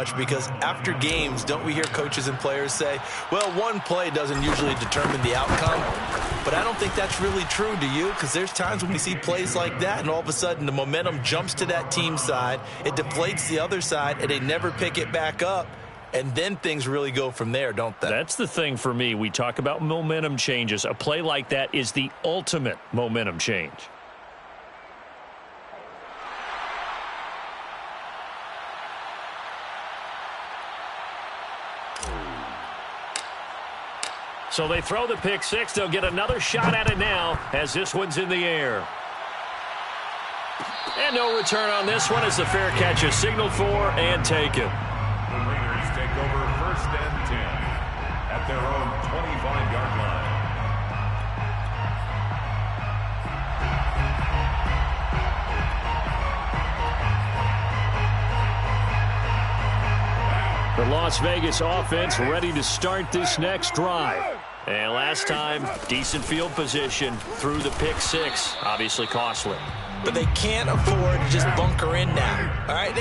much because after games, don't we hear coaches and players say, well, one play doesn't usually determine the outcome. But I don't think that's really true, do you? Because there's times when we see plays like that, and all of a sudden the momentum jumps to that team side, it deflates the other side, and they never pick it back up. And then things really go from there, don't they? That's the thing for me. We talk about momentum changes. A play like that is the ultimate momentum change. So they throw the pick six. They'll get another shot at it now as this one's in the air. And no return on this one as the fair catch is signaled for and taken. The Raiders take over 1st and 10 at their own 25-yard line. The Las Vegas offense ready to start this next drive. And last time, decent field position through the pick six. Obviously costly. But they can't afford to just bunker in now. All right,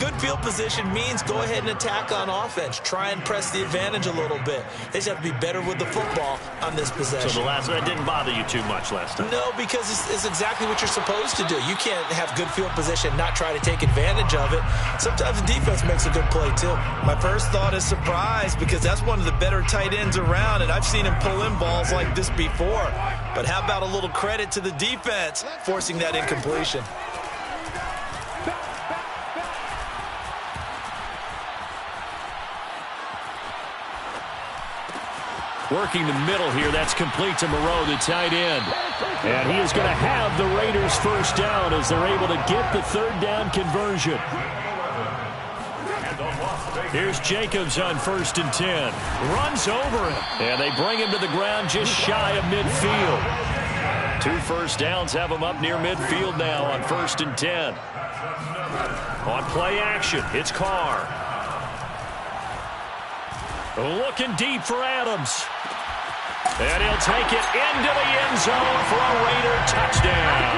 good field position means go ahead and attack on offense. Try and press the advantage a little bit. They just have to be better with the football on this possession. So that didn't bother you too much last time? No, because it's exactly what you're supposed to do. You can't have good field position, not try to take advantage of it. Sometimes the defense makes a good play too. My first thought is surprise because that's one of the better tight ends around, and I've seen him pull in balls like this before. But how about a little credit to the defense forcing that incompletion? Working the middle here, that's complete to Moreau, the tight end. And he is going to have the Raiders first down as they're able to get the third down conversion. Here's Jacobs on 1st and 10. Runs over him. And they bring him to the ground just shy of midfield. 2 first downs have him up near midfield now on 1st and 10. On play action, it's Carr. Looking deep for Adams. And he'll take it into the end zone for a Raider touchdown.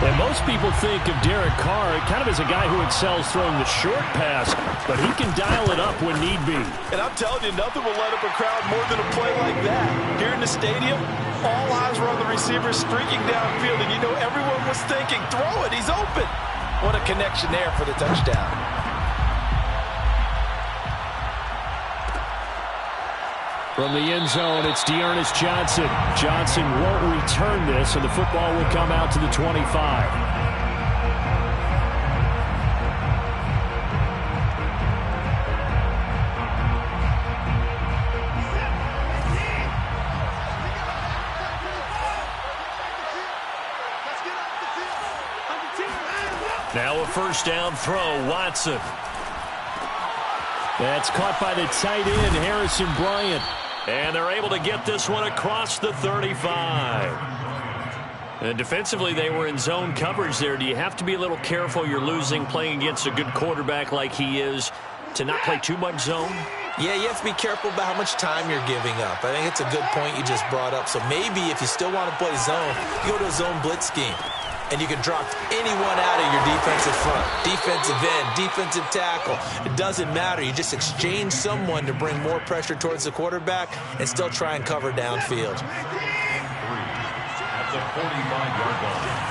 And most people think of Derek Carr kind of as a guy who excels throwing the short pass, but he can dial it up when need be. And I'm telling you, nothing will light up a crowd more than a play like that. Here in the stadium, all eyes were on the receiver streaking downfield, and you know everyone was thinking, throw it, he's open. What a connection there for the touchdown. From the end zone, it's Dearness Johnson. Johnson won't return this, and the football will come out to the 25. Now a first down throw, Watson. That's caught by the tight end, Harrison Bryant. And they're able to get this one across the 35. And defensively, they were in zone coverage there. Do you have to be a little careful? You're losing playing against a good quarterback like he is to not play too much zone? Yeah, you have to be careful about how much time you're giving up. I think it's a good point you just brought up. So maybe if you still want to play zone, you go to a zone blitz scheme. And you can drop anyone out of your defensive front, defensive end, defensive tackle. It doesn't matter. You just exchange someone to bring more pressure towards the quarterback and still try and cover downfield. 3 at the 45-yard line.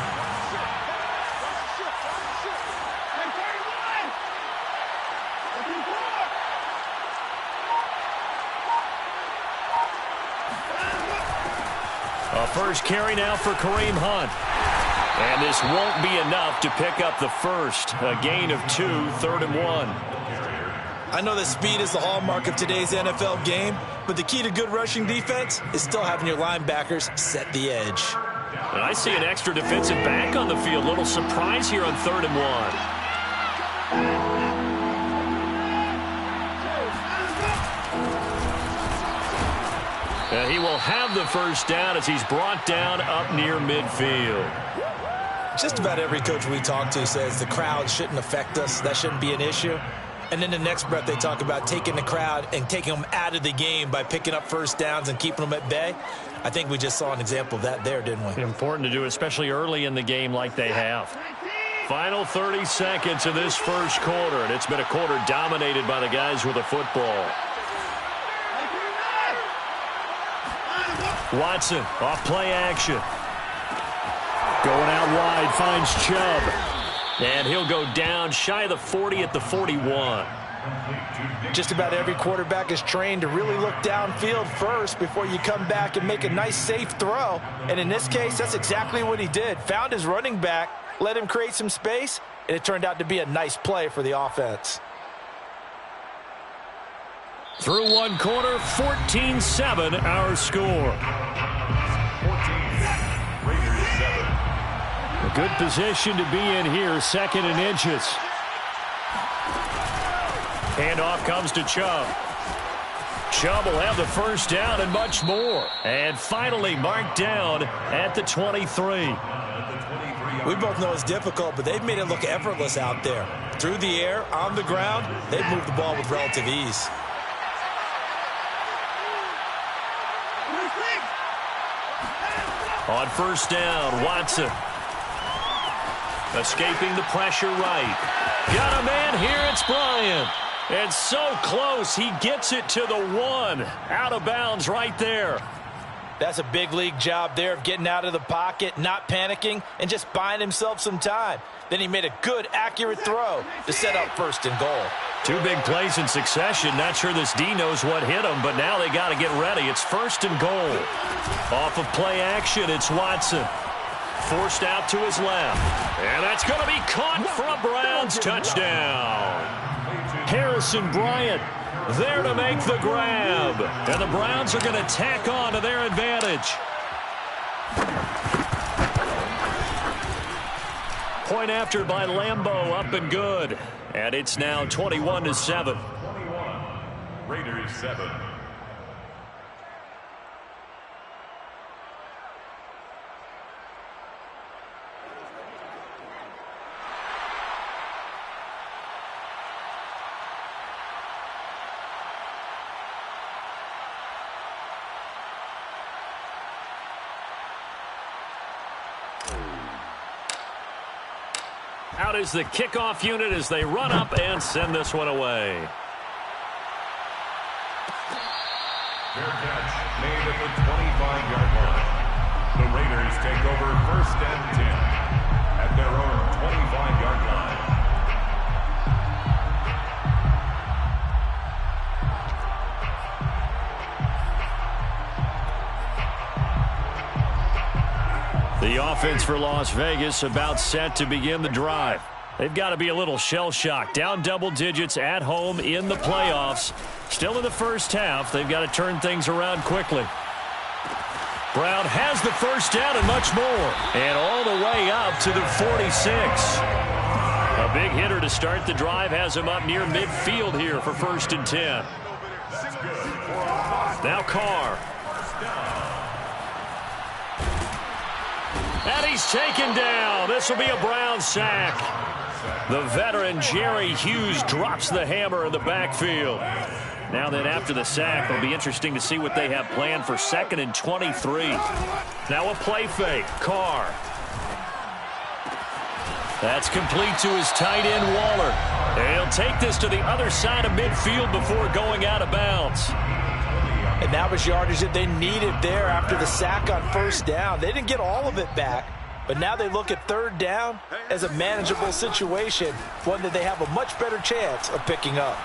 A first carry now for Kareem Hunt. And this won't be enough to pick up the first. A gain of 2, 3rd and 1. I know that speed is the hallmark of today's NFL game, but the key to good rushing defense is still having your linebackers set the edge. And I see an extra defensive back on the field. Little surprise here on 3rd and 1. And he will have the first down as he's brought down up near midfield. Just about every coach we talk to says the crowd shouldn't affect us. That shouldn't be an issue. And then the next breath they talk about taking the crowd and taking them out of the game by picking up first downs and keeping them at bay. I think we just saw an example of that there, didn't we? Important to do, especially early in the game like they have. Final 30 seconds of this first quarter, and it's been a quarter dominated by the guys with the football. Watson off play action. Going out wide, finds Chubb. And he'll go down shy of the 40 at the 41. Just about every quarterback is trained to really look downfield first before you come back and make a nice, safe throw. And in this case, that's exactly what he did. Found his running back, let him create some space, and it turned out to be a nice play for the offense. Through one quarter, 14-7 our score. 14, Raiders 7. A good position to be in here, 2nd and inches. Handoff comes to Chubb. Chubb will have the first down and much more. And finally marked down at the 23. We both know it's difficult, but they've made it look effortless out there. Through the air, on the ground, they've moved the ball with relative ease. On first down, Watson. Escaping the pressure right. Got a man here, it's Bryant. And so close, he gets it to the 1. Out of bounds right there. That's a big league job there of getting out of the pocket, not panicking, and just buying himself some time. Then he made a good, accurate throw to set up 1st and goal. 2 big plays in succession. Not sure this D knows what hit him, but now they got to get ready. It's 1st and goal. Off of play action, it's Watson. Forced out to his left. And that's going to be caught for a Browns touchdown. Harrison Bryant there to make the grab. And the Browns are going to tack on to their advantage. Point after by Lambeau, up and good. And it's now 21-7. 21, Raiders 7. Out is the kickoff unit as they run up and send this one away. Fair catch made at the 25-yard line. The Raiders take over 1st and 10 at their own 25-yard line. The offense for Las Vegas about set to begin the drive. They've got to be a little shell-shocked. Down double digits at home in the playoffs. Still in the first half. They've got to turn things around quickly. Brown has the first down and much more. And all the way up to the 46. A big hitter to start the drive has him up near midfield here for 1st and 10. Now Carr. And he's taken down. This will be a Brown sack. The veteran Jerry Hughes drops the hammer in the backfield. Now then, after the sack, it'll be interesting to see what they have planned for 2nd and 23. Now a play fake. Carr. That's complete to his tight end, Waller. And he'll take this to the other side of midfield before going out of bounds. And that was yardage that they needed there after the sack on 1st down. They didn't get all of it back, but now they look at 3rd down as a manageable situation, one that they have a much better chance of picking up.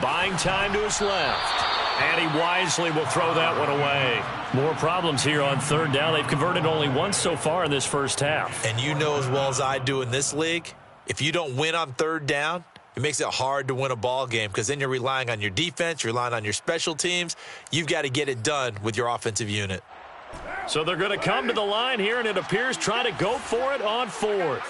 Buying time to his left. And he wisely will throw that one away. More problems here on 3rd down. They've converted only once so far in this first half. And you know as well as I do in this league, if you don't win on 3rd down, it makes it hard to win a ball game because then you're relying on your defense, you're relying on your special teams. You've got to get it done with your offensive unit. So they're going to come to the line here, and it appears try to go for it on 4th.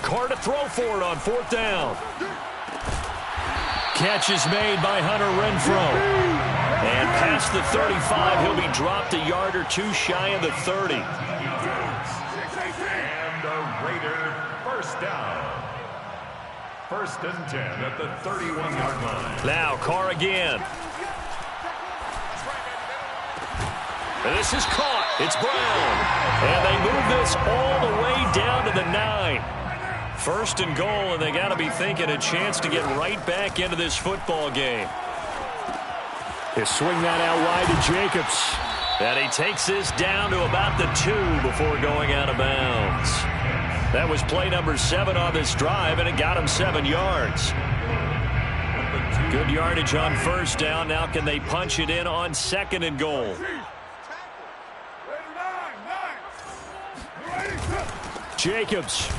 Carr to throw for it on 4th down. Catch is made by Hunter Renfrow. And past the 35, he'll be dropped a yard or 2 shy of the 30. And a Raider first down. 1st and 10 at the 31-yard line. Now Carr again. And this is caught. It's Brown. And they move this all the way down to the 9. First and goal, and they got to be thinking a chance to get right back into this football game. He'll swing that out wide to Jacobs. And he takes this down to about the 2 before going out of bounds. That was play number 7 on this drive, and it got him 7 yards. Good yardage on first down. Now can they punch it in on second and goal? Jacobs.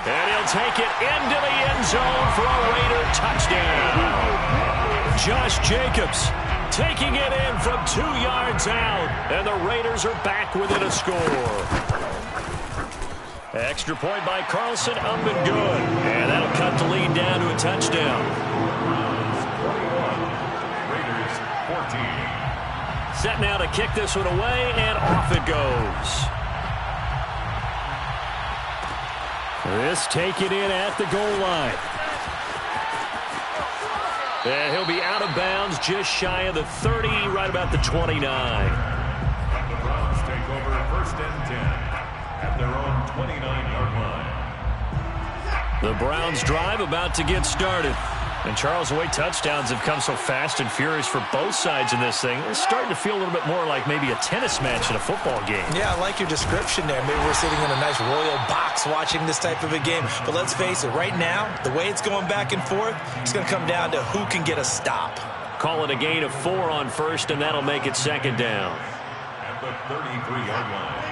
And he'll take it into the end zone for a Raider touchdown. Josh Jacobs taking it in from 2 yards out. And the Raiders are back within a score. Extra point by Carlson, up and good. And that'll cut the lead down to a touchdown. Raiders 14. Set now to kick this one away, and off it goes. This taken in at the goal line. And he'll be out of bounds just shy of the 30, right about the 29. The Browns take over first and 10 at their own 29-yard line. The Browns drive about to get started. And Charles, the way touchdowns have come so fast and furious for both sides in this thing, it's starting to feel a little bit more like maybe a tennis match in a football game. Yeah, I like your description there. Maybe we're sitting in a nice royal box watching this type of a game. But let's face it, right now, the way it's going back and forth, it's going to come down to who can get a stop. Call it a gain of 4 on first, and that'll make it second down. At the 33-yard line.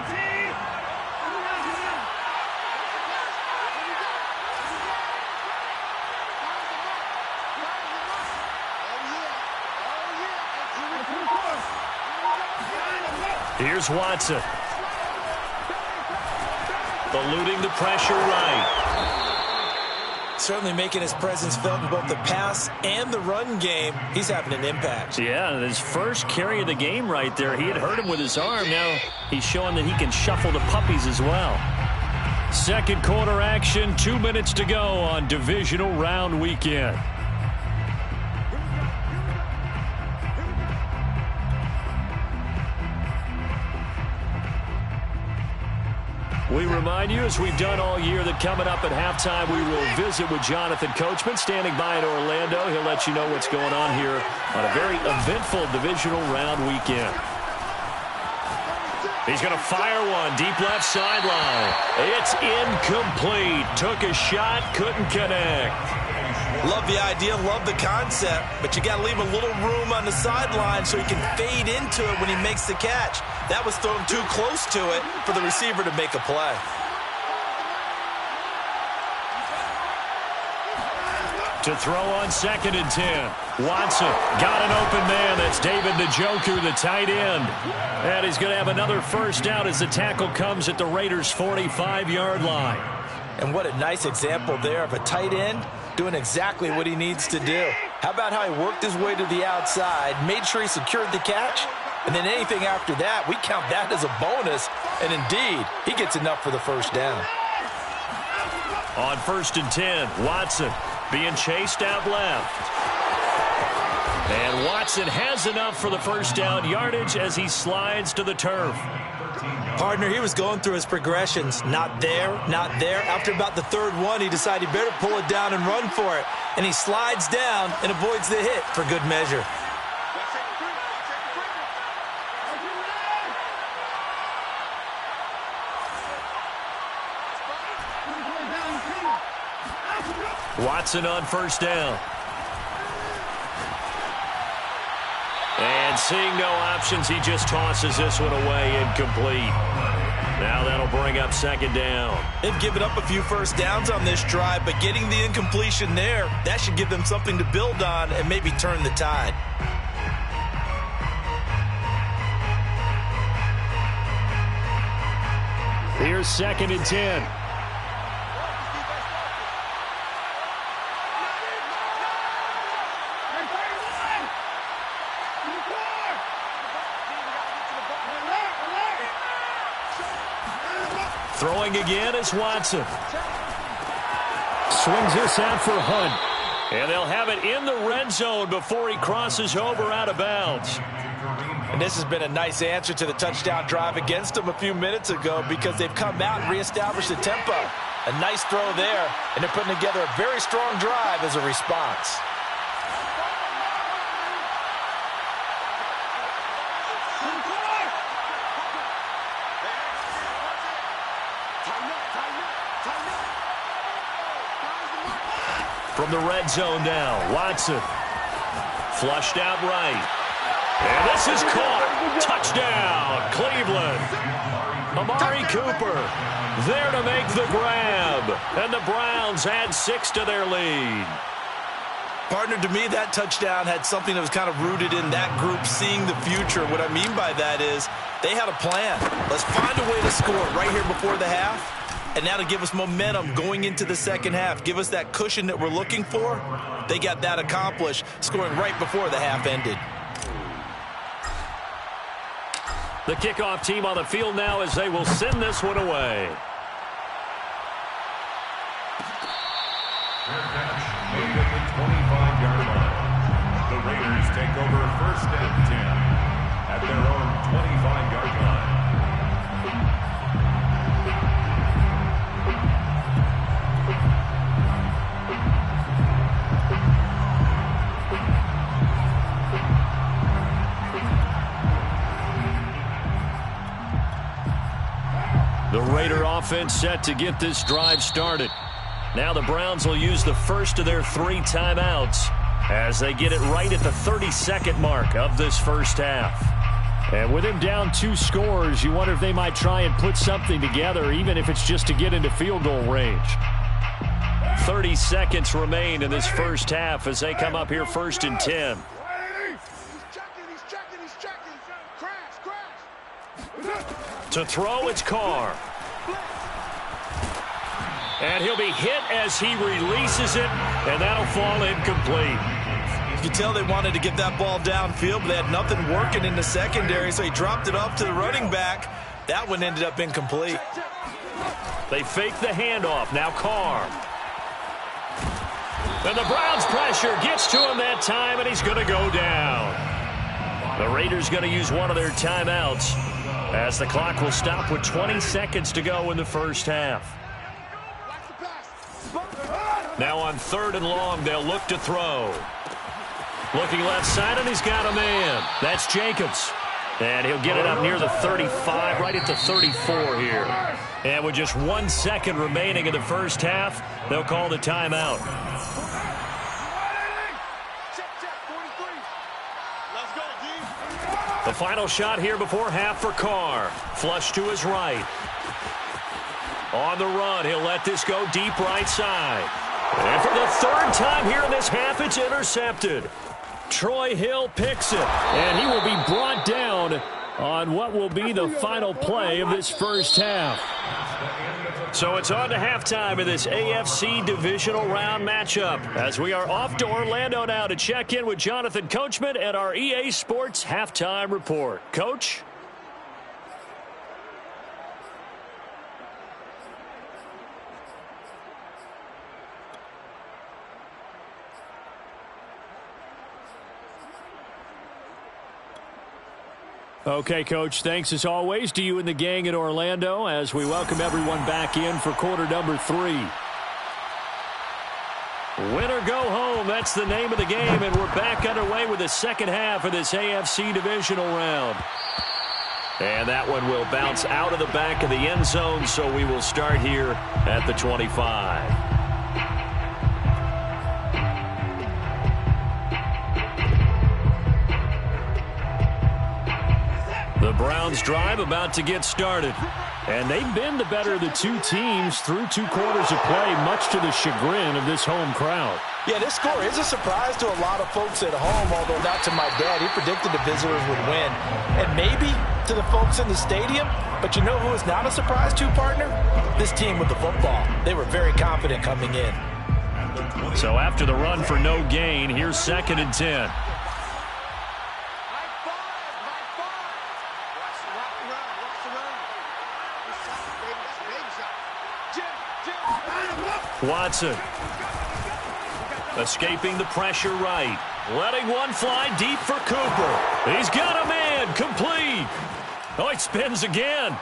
Here's Watson. Eluding the pressure right. Certainly making his presence felt in both the pass and the run game. He's having an impact. Yeah, his first carry of the game right there. He had hurt him with his arm. Now he's showing that he can shuffle the puppies as well. Second quarter action, 2 minutes to go on divisional round weekend. We remind you, as we've done all year, that coming up at halftime, we will visit with Jonathan Coachman, standing by in Orlando. He'll let you know what's going on here on a very eventful divisional round weekend. He's going to fire one, deep left sideline. It's incomplete. Took a shot, couldn't connect. Love the idea, love the concept, but you got to leave a little room on the sideline so he can fade into it when he makes the catch. That was thrown too close to it for the receiver to make a play. To throw on second and 10. Watson got an open man. That's David Njoku, the tight end. And he's going to have another first down as the tackle comes at the Raiders' 45-yard line. And what a nice example there of a tight end doing exactly what he needs to do. How about how he worked his way to the outside, made sure he secured the catch, and then anything after that, we count that as a bonus. And indeed, he gets enough for the first down. On first and 10, Watson being chased out left. And Watson has enough for the first down yardage as he slides to the turf. Partner, he was going through his progressions. Not there, not there. After about the third one, he decided he better pull it down and run for it. And he slides down and avoids the hit for good measure. Watson on first down. And seeing no options, he just tosses this one away, incomplete. Now that'll bring up second down. They've given up a few first downs on this drive, but getting the incompletion there, that should give them something to build on and maybe turn the tide. Here's second and 10. Throwing again is Watson. Swings this out for Hunt. And they'll have it in the red zone before he crosses over out of bounds. And this has been a nice answer to the touchdown drive against them a few minutes ago because they've come out and reestablished the tempo. A nice throw there, and they're putting together a very strong drive as a response. From the red zone now, Watson. Flushed out right. And this is caught. Touchdown, Cleveland. Amari Cooper there to make the grab. And the Browns add 6 to their lead. Partner, to me, that touchdown had something that was kind of rooted in that group seeing the future. What I mean by that is they had a plan. Let's find a way to score right here before the half. And now to give us momentum going into the second half, give us that cushion that we're looking for. They got that accomplished, scoring right before the half ended. The kickoff team on the field now as they will send this one away. Fair catch made at the 25-yard line. The Raiders take over 1st and 10 at their own 25-yard line. The Raider offense set to get this drive started. Now the Browns will use the first of their 3 timeouts as they get it right at the 32nd mark of this first half. And with him down 2 scores, you wonder if they might try and put something together, even if it's just to get into field goal range. 30 seconds remain in this first half as they come up here 1st and 10. To throw, it's Carr. And he'll be hit as he releases it, and that'll fall incomplete. You can tell they wanted to get that ball downfield, but they had nothing working in the secondary, so he dropped it off to the running back. That one ended up incomplete. They fake the handoff. Now Carr. And the Browns pressure gets to him that time, and he's going to go down. The Raiders going to use one of their timeouts as the clock will stop with 20 seconds to go in the first half. Now on 3rd and long, they'll look to throw. Looking left side, and he's got a man. That's Jacobs. And he'll get it up near the 35, right at the 34 here. And with just 1 second remaining in the first half, they'll call the timeout. The final shot here before half for Carr. Flush to his right. On the run, he'll let this go deep right side. And for the 3rd time here in this half, it's intercepted. Troy Hill picks it, and he will be brought down on what will be the final play of this first half. So it's on to halftime in this AFC divisional round matchup as we are off to Orlando now to check in with Jonathan Coachman and our EA Sports halftime report. Coach? Okay, Coach, thanks as always to you and the gang in Orlando as we welcome everyone back in for quarter number 3. Win or go home, that's the name of the game, and we're back underway with the second half of this AFC divisional round. And that one will bounce out of the back of the end zone, so we will start here at the 25. The Browns drive about to get started. And they've been the better of the 2 teams through 2 quarters of play, much to the chagrin of this home crowd. Yeah, this score is a surprise to a lot of folks at home, although not to my dad. He predicted the visitors would win. And maybe to the folks in the stadium, but you know who is not a surprise to, partner? This team with the football. They were very confident coming in. So after the run for no gain, here's 2nd and 10. Watson. Escaping the pressure right. Letting one fly deep for Cooper. He's got a man. Complete. Oh, he spins again.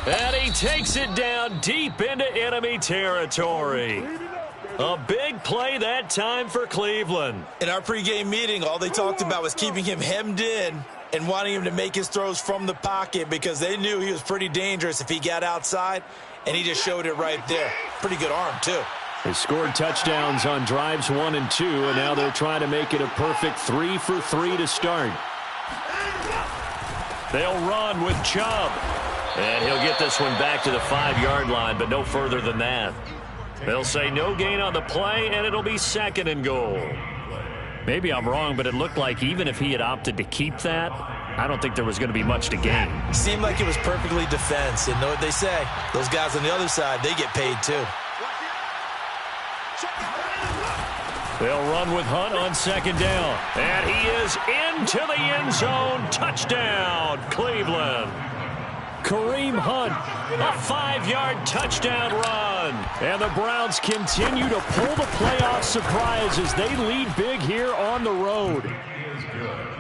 And he takes it down deep into enemy territory. A big play that time for Cleveland. In our pregame meeting, all they talked about was keeping him hemmed in and wanting him to make his throws from the pocket because they knew he was pretty dangerous if he got outside, and he just showed it right there. Pretty good arm, too. They scored touchdowns on drives 1 and 2, and now they're trying to make it a perfect 3 for 3 to start. They'll run with Chubb. And he'll get this one back to the 5-yard line, but no further than that. They'll say no gain on the play, and it'll be 2nd and goal. Maybe I'm wrong, but it looked like even if he had opted to keep that, I don't think there was going to be much to gain. Seemed like it was perfectly defense. And know what they say? Those guys on the other side, they get paid too. They'll run with Hunt on 2nd down. And he is into the end zone. Touchdown, Cleveland. Kareem Hunt, a 5-yard touchdown run. And the Browns continue to pull the playoff surprise as they lead big here on the road.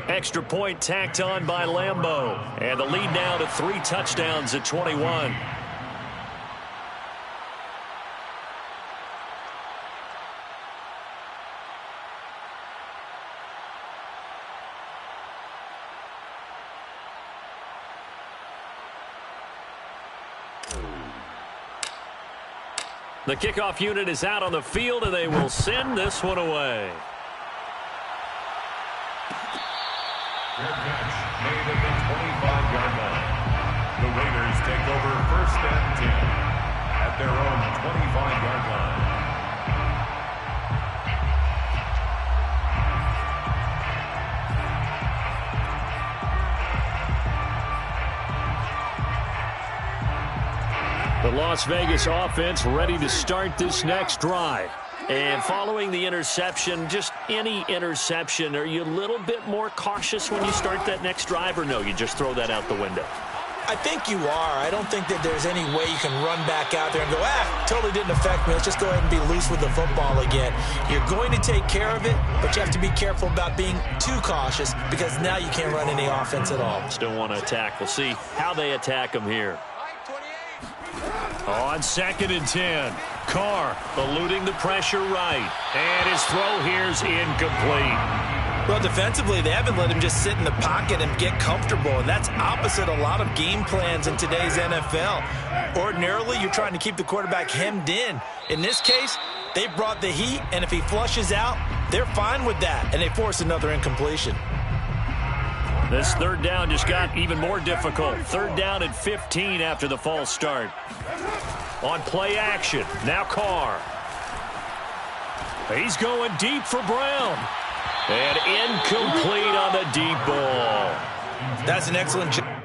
Extra point tacked on by Lambeau. And the lead now to 3 touchdowns at 21. The kickoff unit is out on the field, and they will send this one away. Fair catch made at the 25-yard line. The Raiders take over 1st and 10 at their own 25-yard line. The Las Vegas offense ready to start this next drive. And following the interception, just any interception, are you a little bit more cautious when you start that next drive, or no, you just throw that out the window? I think you are. I don't think that there's any way you can run back out there and go, totally didn't affect me. Let's just go ahead and be loose with the football again. You're going to take care of it, but you have to be careful about being too cautious because now you can't run any offense at all. Still want to attack. We'll see how they attack them here. On 2nd and 10, Carr eluding the pressure right. And his throw here's incomplete. Well, defensively, they haven't let him just sit in the pocket and get comfortable, and that's opposite a lot of game plans in today's NFL. Ordinarily, you're trying to keep the quarterback hemmed in. In this case, they brought the heat, and if he flushes out, they're fine with that, and they force another incompletion. This 3rd down just got even more difficult. 3rd down and 15 after the false start. On play action, now Carr. He's going deep for Brown. And incomplete on the deep ball. That's an excellent job.